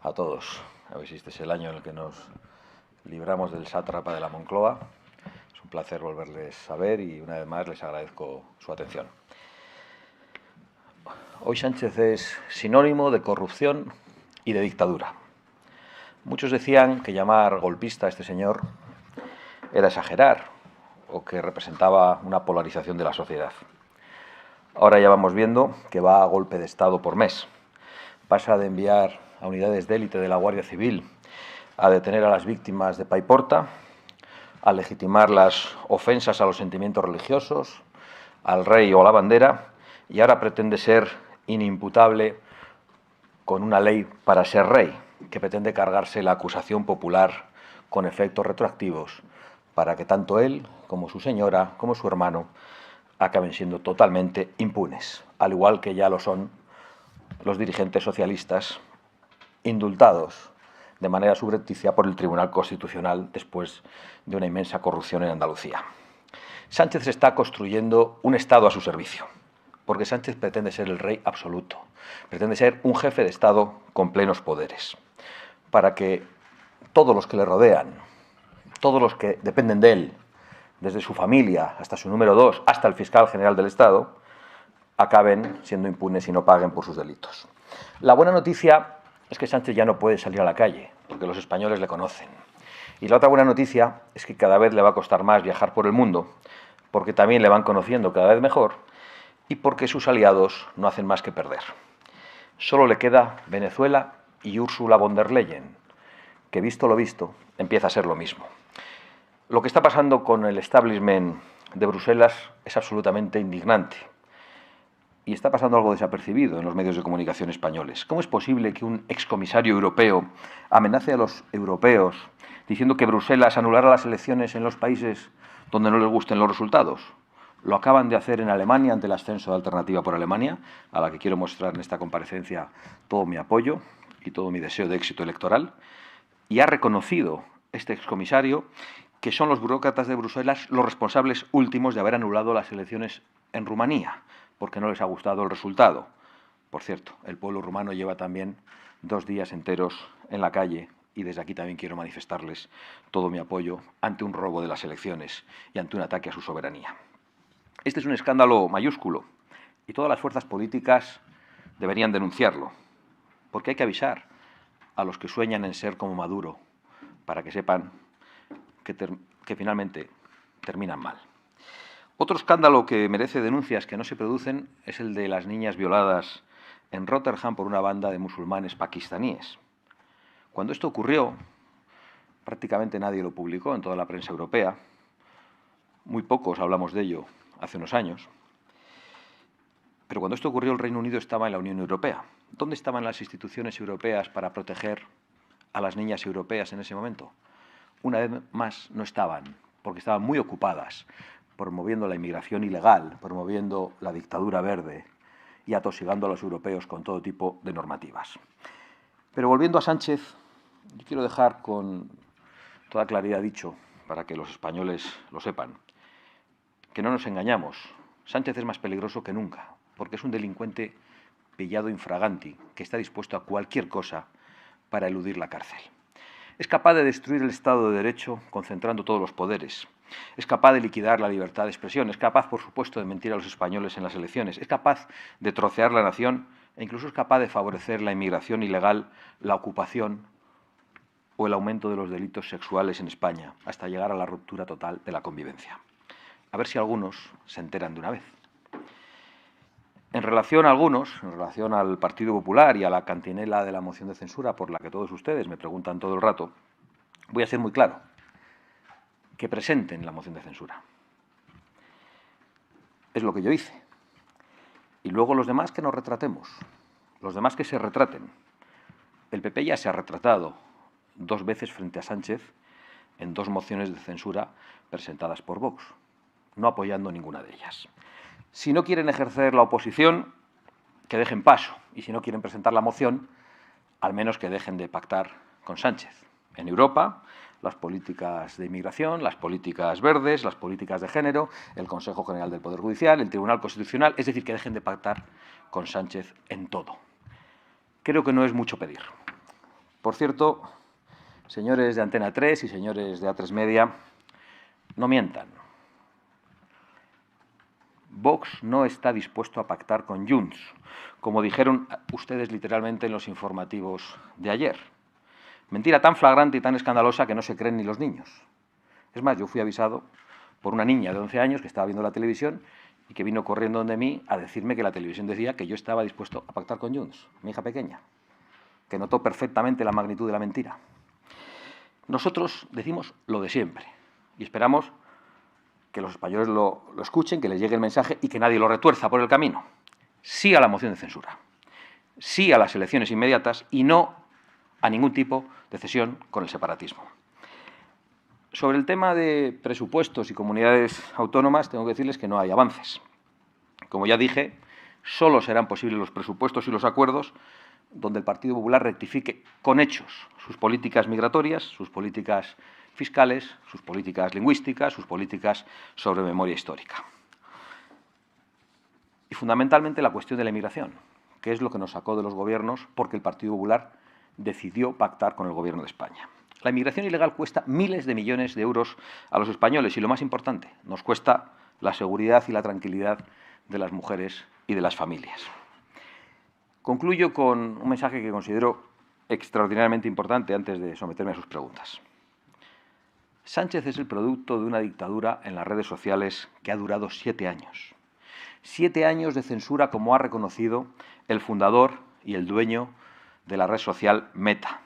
a todos. A ver si este es el año en el que nos libramos del sátrapa de la Moncloa. Es un placer volverles a ver y una vez más les agradezco su atención. Hoy Sánchez es sinónimo de corrupción y de dictadura. Muchos decían que llamar golpista a este señor era exagerar o que representaba una polarización de la sociedad. Ahora ya vamos viendo que va a golpe de Estado por mes. Pasa de enviar a unidades de élite de la Guardia Civil a detener a las víctimas de Paiporta, a legitimar las ofensas a los sentimientos religiosos, al rey o a la bandera, y ahora pretende ser inimputable con una ley para ser rey, que pretende cargarse la acusación popular con efectos retroactivos, para que tanto él como su señora, como su hermano, acaben siendo totalmente impunes, al igual que ya lo son los dirigentes socialistas indultados de manera subrepticia por el Tribunal Constitucional después de una inmensa corrupción en Andalucía. Sánchez está construyendo un Estado a su servicio, porque Sánchez pretende ser el rey absoluto, pretende ser un jefe de Estado con plenos poderes, para que todos los que le rodean, todos los que dependen de él, desde su familia hasta su número 2, hasta el fiscal general del Estado, acaben siendo impunes y no paguen por sus delitos. La buena noticia es que Sánchez ya no puede salir a la calle, porque los españoles le conocen. Y la otra buena noticia es que cada vez le va a costar más viajar por el mundo, porque también le van conociendo cada vez mejor y porque sus aliados no hacen más que perder. Solo le queda Venezuela y Ursula von der Leyen, que visto lo visto, empieza a ser lo mismo. Lo que está pasando con el establishment de Bruselas es absolutamente indignante. Y está pasando algo desapercibido en los medios de comunicación españoles. ¿Cómo es posible que un excomisario europeo amenace a los europeos diciendo que Bruselas anulará las elecciones en los países donde no les gusten los resultados? Lo acaban de hacer en Alemania ante el ascenso de Alternativa por Alemania, a la que quiero mostrar en esta comparecencia todo mi apoyo y todo mi deseo de éxito electoral. Y ha reconocido este excomisario que son los burócratas de Bruselas los responsables últimos de haber anulado las elecciones en Rumanía, porque no les ha gustado el resultado. Por cierto, el pueblo rumano lleva también 2 días enteros en la calle y desde aquí también quiero manifestarles todo mi apoyo ante un robo de las elecciones y ante un ataque a su soberanía. Este es un escándalo mayúsculo y todas las fuerzas políticas deberían denunciarlo, porque hay que avisar a los que sueñan en ser como Maduro, para que sepan que finalmente terminan mal. Otro escándalo que merece denuncias que no se producen es el de las niñas violadas en Rotterdam por una banda de musulmanes pakistaníes. Cuando esto ocurrió, prácticamente nadie lo publicó en toda la prensa europea. Muy pocos hablamos de ello hace unos años. Pero cuando esto ocurrió, el Reino Unido estaba en la Unión Europea. ¿Dónde estaban las instituciones europeas para proteger a las niñas europeas en ese momento? Una vez más, no estaban, porque estaban muy ocupadas promoviendo la inmigración ilegal, promoviendo la dictadura verde y atosigando a los europeos con todo tipo de normativas. Pero volviendo a Sánchez, yo quiero dejar con toda claridad dicho, para que los españoles lo sepan, que no nos engañamos. Sánchez es más peligroso que nunca, porque es un delincuente pillado infraganti, que está dispuesto a cualquier cosa para eludir la cárcel. Es capaz de destruir el Estado de Derecho concentrando todos los poderes. Es capaz de liquidar la libertad de expresión. Es capaz, por supuesto, de mentir a los españoles en las elecciones. Es capaz de trocear la nación e incluso es capaz de favorecer la inmigración ilegal, la ocupación o el aumento de los delitos sexuales en España, hasta llegar a la ruptura total de la convivencia. A ver si algunos se enteran de una vez. En relación a algunos, en relación al Partido Popular y a la cantinela de la moción de censura por la que todos ustedes me preguntan todo el rato, voy a ser muy claro. Que presenten la moción de censura. Es lo que yo hice. Y luego los demás que nos retratemos. Los demás que se retraten. El PP ya se ha retratado 2 veces frente a Sánchez en 2 mociones de censura presentadas por Vox, no apoyando ninguna de ellas. Si no quieren ejercer la oposición, que dejen paso. Y si no quieren presentar la moción, al menos que dejen de pactar con Sánchez. En Europa, las políticas de inmigración, las políticas verdes, las políticas de género, el Consejo General del Poder Judicial, el Tribunal Constitucional, es decir, que dejen de pactar con Sánchez en todo. Creo que no es mucho pedir. Por cierto, señores de Antena 3 y señores de A3 Media, no mientan. Vox no está dispuesto a pactar con Junts, como dijeron ustedes literalmente en los informativos de ayer. Mentira tan flagrante y tan escandalosa que no se creen ni los niños. Es más, yo fui avisado por una niña de 11 años que estaba viendo la televisión y que vino corriendo donde mí a decirme que la televisión decía que yo estaba dispuesto a pactar con Junts, mi hija pequeña, que notó perfectamente la magnitud de la mentira. Nosotros decimos lo de siempre y esperamos que los españoles lo escuchen, que les llegue el mensaje y que nadie lo retuerza por el camino. Sí a la moción de censura, sí a las elecciones inmediatas y no a ningún tipo de cesión con el separatismo. Sobre el tema de presupuestos y comunidades autónomas, tengo que decirles que no hay avances. Como ya dije, solo serán posibles los presupuestos y los acuerdos donde el Partido Popular rectifique con hechos sus políticas migratorias, sus políticas fiscales, sus políticas lingüísticas, sus políticas sobre memoria histórica. Y fundamentalmente la cuestión de la inmigración, que es lo que nos sacó de los gobiernos porque el Partido Popular decidió pactar con el Gobierno de España. La inmigración ilegal cuesta miles de millones de euros a los españoles y, lo más importante, nos cuesta la seguridad y la tranquilidad de las mujeres y de las familias. Concluyo con un mensaje que considero extraordinariamente importante antes de someterme a sus preguntas. Sánchez es el producto de una dictadura en las redes sociales que ha durado 7 años. 7 años de censura, como ha reconocido el fundador y el dueño de la red social Meta.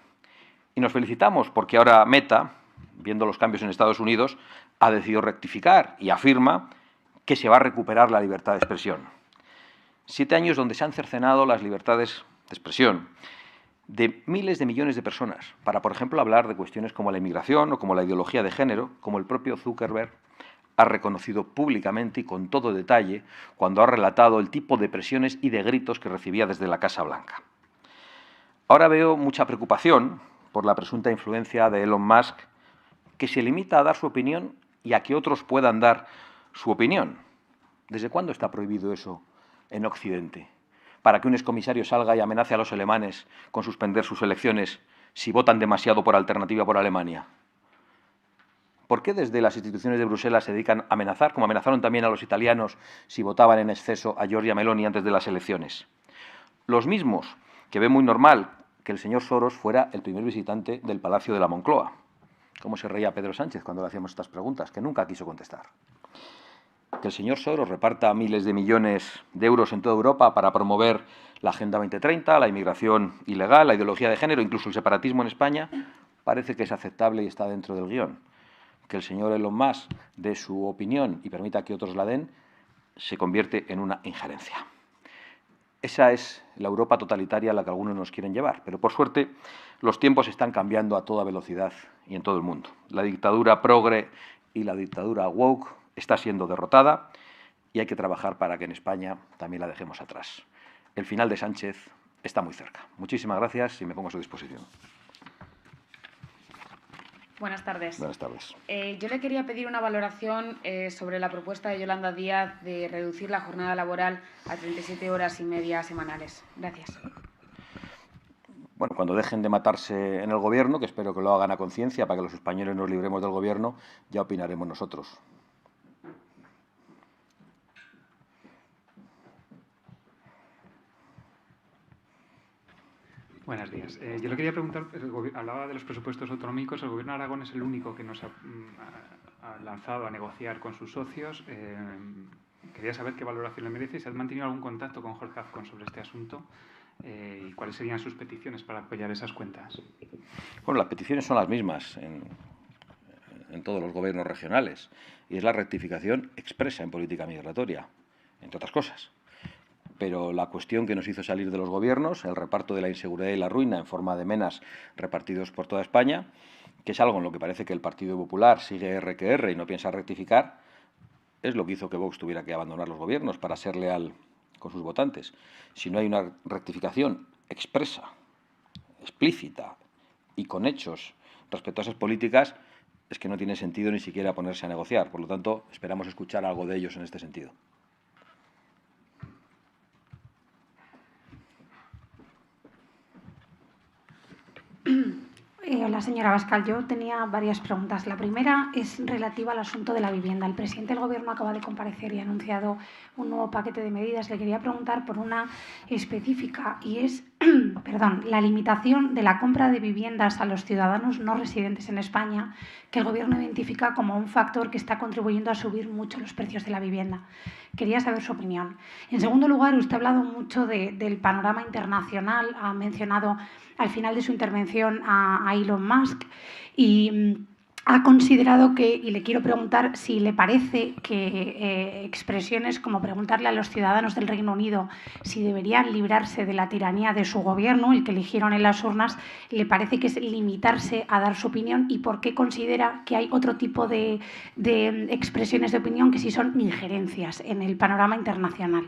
Y nos felicitamos porque ahora Meta, viendo los cambios en Estados Unidos, ha decidido rectificar y afirma que se va a recuperar la libertad de expresión. 7 años donde se han cercenado las libertades de expresión de miles de millones de personas para, por ejemplo, hablar de cuestiones como la inmigración o como la ideología de género, como el propio Zuckerberg ha reconocido públicamente y con todo detalle cuando ha relatado el tipo de presiones y de gritos que recibía desde la Casa Blanca. Ahora veo mucha preocupación por la presunta influencia de Elon Musk, que se limita a dar su opinión y a que otros puedan dar su opinión. ¿Desde cuándo está prohibido eso en Occidente? Para que un excomisario salga y amenace a los alemanes con suspender sus elecciones si votan demasiado por alternativa por Alemania. ¿Por qué desde las instituciones de Bruselas se dedican a amenazar, como amenazaron también a los italianos si votaban en exceso a Giorgia Meloni antes de las elecciones? Los mismos que ven muy normal que el señor Soros fuera el primer visitante del Palacio de la Moncloa. ¿Cómo se reía Pedro Sánchez cuando le hacíamos estas preguntas? Que nunca quiso contestar. Que el señor Soros reparta miles de millones de euros en toda Europa para promover la Agenda 2030, la inmigración ilegal, la ideología de género, incluso el separatismo en España, parece que es aceptable y está dentro del guión. Que el señor Elon Musk dé su opinión y permita que otros la den, se convierte en una injerencia. Esa es la Europa totalitaria a la que algunos nos quieren llevar, pero por suerte los tiempos están cambiando a toda velocidad y en todo el mundo. La dictadura progre y la dictadura woke está siendo derrotada y hay que trabajar para que en España también la dejemos atrás. El final de Sánchez está muy cerca. Muchísimas gracias y me pongo a su disposición. Buenas tardes. Buenas tardes. Yo le quería pedir una valoración sobre la propuesta de Yolanda Díaz de reducir la jornada laboral a 37 horas y media semanales. Gracias. Bueno, cuando dejen de matarse en el Gobierno, que espero que lo hagan a conciencia para que los españoles nos libremos del Gobierno, ya opinaremos nosotros. Buenos días. Yo le quería preguntar, hablaba de los presupuestos autonómicos, el Gobierno de Aragón es el único que nos ha lanzado a negociar con sus socios. Quería saber qué valoración le merece, si ha mantenido algún contacto con Jorge Azcón sobre este asunto y cuáles serían sus peticiones para apoyar esas cuentas. Bueno, las peticiones son las mismas en todos los gobiernos regionales y es la rectificación expresa en política migratoria, entre otras cosas. Pero la cuestión que nos hizo salir de los gobiernos, el reparto de la inseguridad y la ruina en forma de menas repartidos por toda España, que es algo en lo que parece que el Partido Popular sigue R que R y no piensa rectificar, es lo que hizo que Vox tuviera que abandonar los gobiernos para ser leal con sus votantes. Si no hay una rectificación expresa, explícita y con hechos respecto a esas políticas, es que no tiene sentido ni siquiera ponerse a negociar. Por lo tanto, esperamos escuchar algo de ellos en este sentido. Hola, señora Abascal. Yo tenía varias preguntas. La primera es relativa al asunto de la vivienda. El presidente del Gobierno acaba de comparecer y ha anunciado un nuevo paquete de medidas. Le quería preguntar por una específica y es perdón, la limitación de la compra de viviendas a los ciudadanos no residentes en España, que el Gobierno identifica como un factor que está contribuyendo a subir mucho los precios de la vivienda. Quería saber su opinión. En segundo lugar, usted ha hablado mucho del panorama internacional, ha mencionado al final de su intervención a Elon Musk y ha considerado que, y le quiero preguntar si le parece que expresiones como preguntarle a los ciudadanos del Reino Unido si deberían librarse de la tiranía de su gobierno, el que eligieron en las urnas, le parece que es limitarse a dar su opinión y por qué considera que hay otro tipo de expresiones de opinión que sí son injerencias en el panorama internacional.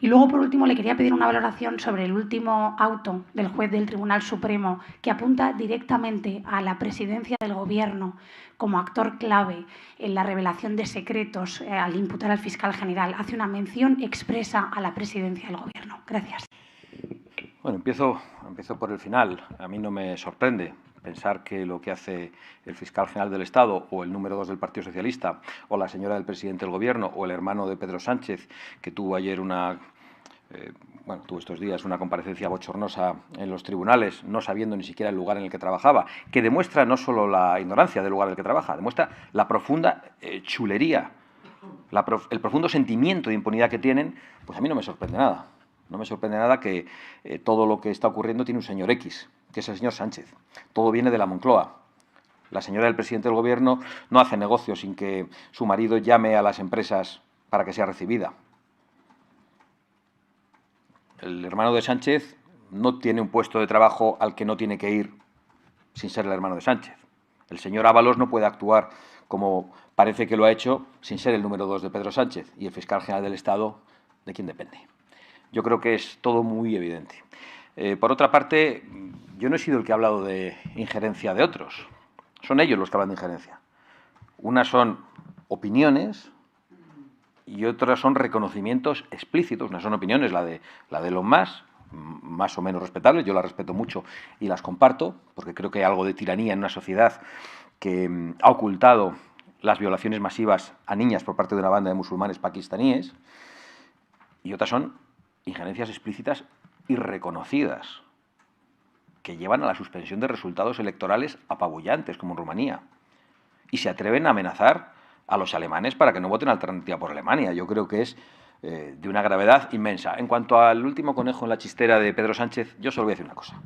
Y luego, por último, le quería pedir una valoración sobre el último auto del juez del Tribunal Supremo que apunta directamente a la presidencia del Gobierno como actor clave en la revelación de secretos al imputar al fiscal general. Hace una mención expresa a la presidencia del Gobierno. Gracias. Bueno, empiezo por el final. A mí no me sorprende pensar que lo que hace el fiscal general del Estado o el número 2 del Partido Socialista o la señora del presidente del Gobierno o el hermano de Pedro Sánchez, que tuvo ayer tuvo estos días una comparecencia bochornosa en los tribunales, no sabiendo ni siquiera el lugar en el que trabajaba, que demuestra no solo la ignorancia del lugar en el que trabaja, demuestra la profunda chulería, el profundo sentimiento de impunidad que tienen, pues a mí no me sorprende nada. No me sorprende nada que todo lo que está ocurriendo tiene un señor X, que es el señor Sánchez. Todo viene de la Moncloa. La señora del presidente del Gobierno no hace negocio sin que su marido llame a las empresas para que sea recibida. El hermano de Sánchez no tiene un puesto de trabajo al que no tiene que ir sin ser el hermano de Sánchez. El señor Ábalos no puede actuar como parece que lo ha hecho sin ser el número 2 de Pedro Sánchez y el fiscal general del Estado, ¿de quién depende? Yo creo que es todo muy evidente. Por otra parte, yo no he sido el que ha hablado de injerencia de otros. Son ellos los que hablan de injerencia. Unas son opiniones y otras son reconocimientos explícitos. Unas son opiniones, la de Elon Musk, más o menos respetables, yo las respeto mucho y las comparto, porque creo que hay algo de tiranía en una sociedad que ha ocultado las violaciones masivas a niñas por parte de una banda de musulmanes pakistaníes, y otras son injerencias explícitas y reconocidas, que llevan a la suspensión de resultados electorales apabullantes, como en Rumanía, y se atreven a amenazar a los alemanes para que no voten alternativa por Alemania. Yo creo que es de una gravedad inmensa. En cuanto al último conejo en la chistera de Pedro Sánchez, yo solo voy a decir una cosa.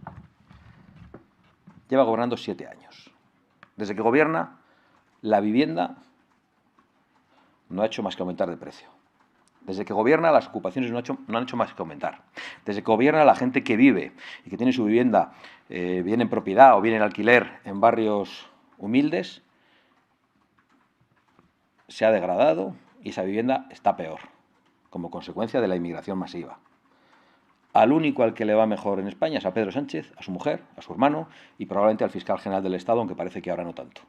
Lleva gobernando 7 años. Desde que gobierna, la vivienda no ha hecho más que aumentar de precio. Desde que gobierna, las ocupaciones no han hecho más que aumentar. Desde que gobierna, la gente que vive y que tiene su vivienda bien en propiedad o bien en alquiler en barrios humildes, se ha degradado y esa vivienda está peor, como consecuencia de la inmigración masiva. Al único al que le va mejor en España es a Pedro Sánchez, a su mujer, a su hermano y probablemente al fiscal general del Estado, aunque parece que ahora no tanto.